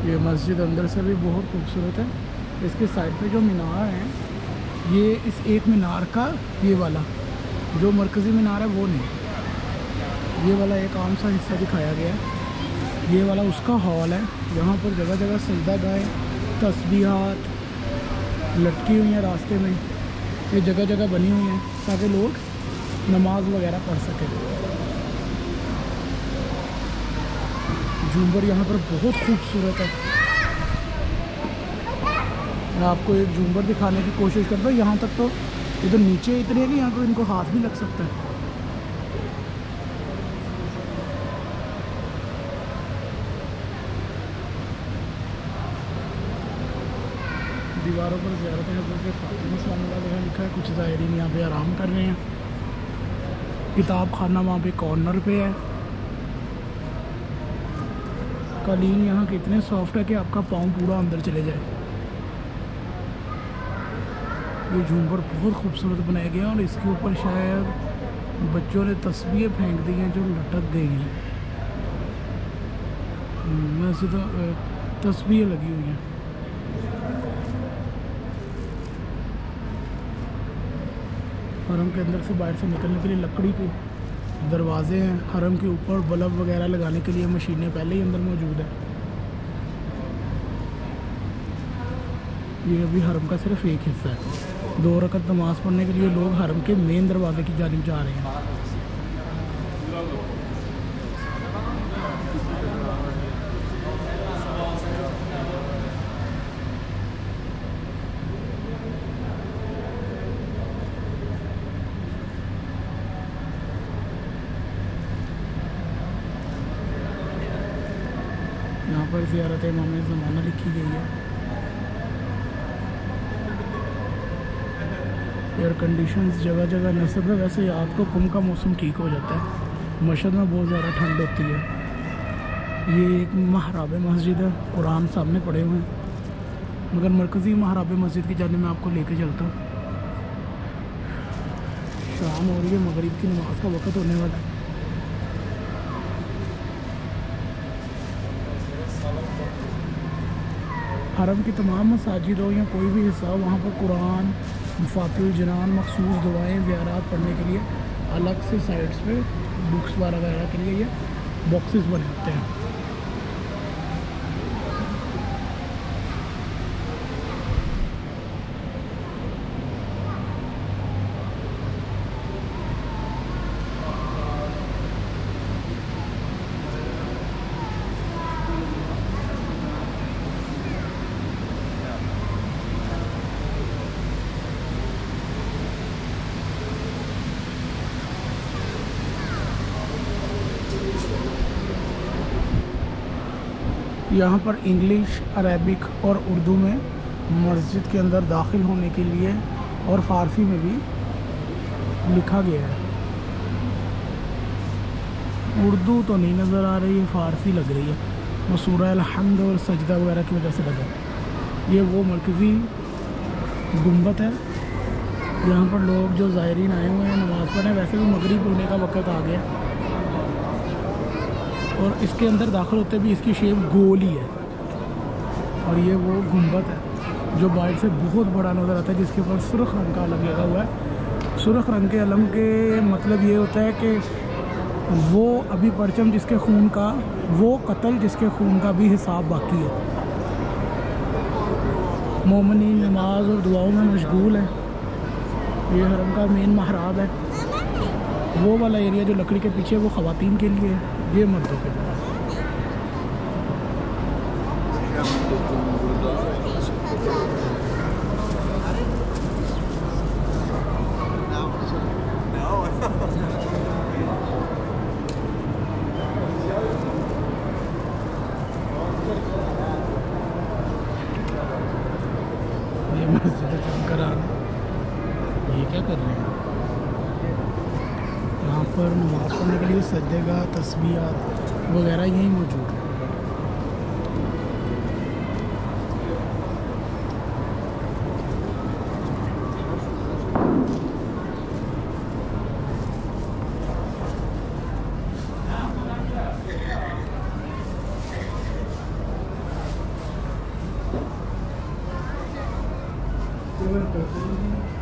ये मस्जिद अंदर से भी बहुत खूबसूरत है। इसके साइड पे जो मीनार हैं, ये इस एक मीनार का ये वाला जो मरकज़ी मीनार है वो नहीं, ये वाला एक आम सा हिस्सा दिखाया गया है। ये वाला उसका हॉल है। यहाँ पर जगह जगह सजदा गाहें, तस्बीहात लटकी हुई हैं रास्ते में। ये जगह जगह बनी हुई हैं ताकि लोग नमाज वगैरह पढ़ सकें। झूमर यहाँ पर बहुत खूबसूरत है। मैं आपको एक झूमर दिखाने की कोशिश करता हूँ। यहाँ तक तो इधर नीचे इतने हैं कि यहाँ तो इनको हाथ भी लग सकता है। दीवारों पर ज़ियारत हज़रत फ़ातिमा सल्लल्लाहु अलैहि वसल्लम लिखा है। कुछ ज़ायरीन यहाँ पे आराम कर रहे हैं। किताब खाना वहाँ पे कॉर्नर पे है। कालीन यहाँ के इतने सॉफ्ट है कि आपका पाँव पूरा अंदर चले जाए। ये झूमर बहुत खूबसूरत बनाया गया और इसके ऊपर शायद बच्चों ने तस्बीहें फेंक दी हैं जो लटक गई हैं। वैसे तो तस्बीहें लगी हुई हैं। हरम के अंदर से बाहर से निकलने के लिए लकड़ी के दरवाजे हैं। हरम के ऊपर बल्ब वगैरह लगाने के लिए मशीनें पहले ही अंदर मौजूद है। ये अभी हरम का सिर्फ एक हिस्सा है। 2 रकअत नमाज़ पढ़ने के लिए लोग हरम के मेन दरवाजे की जानिब जा रहे हैं। यहाँ पर ज़ियारत इमाम ज़माना लिखी गई है। एयर कंडीशंस जगह जगह नस्ब है। वैसे रात को कुम का मौसम ठीक हो जाता है। मशहद में बहुत ज़्यादा ठंड होती है। ये एक महराब मस्जिद है। कुरान सामने पड़े हुए हैं, मगर मरकज़ी महराब मस्जिद की जानिब मैं आपको लेके चलता हूँ। शाम हो रही है, मगरिब की नमाज़ का वक़्त होने वाला है। हरम की तमाम मसाजिद हो या कोई भी हिस्सा हो, वहाँ पर कुरान, मफातिहुल जनान, मखसूस दुआएं, ज़ियारत पढ़ने के लिए अलग से साइड्स पे बुक्स वगैरह के लिए ये बॉक्सेस बने होते हैं। यहाँ पर इंग्लिश, अरबिक और उर्दू में मस्जिद के अंदर दाखिल होने के लिए और फ़ारसी में भी लिखा गया है। उर्दू तो नहीं नज़र आ रही है, फ़ारसी लग रही है। वो सूरह अल-हम्द और सजदा वगैरह की वजह से लगा। ये वो मरकज़ी गुंबद है। यहाँ पर लोग जो ज़ायरीन आए हुए हैं नमाज़ पढ़ने, वैसे भी मगरिब होने का वक़्त आ गया और इसके अंदर दाखिल होते भी इसकी शेप गोल ही है। और ये वो गुंबद है जो बाहर से बहुत बड़ा नज़र आता है, जिसके ऊपर सुर्ख रंग का अलम लगा हुआ है। सुर्ख रंग के अलम के मतलब ये होता है कि वो अभी परचम जिसके खून का, वो कत्ल जिसके खून का भी हिसाब बाकी है। मोमिनी नमाज और दुआओं में मशगूल है। ये हरम का मेन महराब है। वो वाला एरिया जो लकड़ी के पीछे वो ख़वातीन के लिए है, ये मर्दों के लिए। ये मस्जिद चमकरा, ये क्या कर रहे हैं? यहाँ पर नमाज़ पढ़ने के लिए सजदेगाह, तस्बीहात वगैरह यहीं मौजूद है। केवल करते हैं।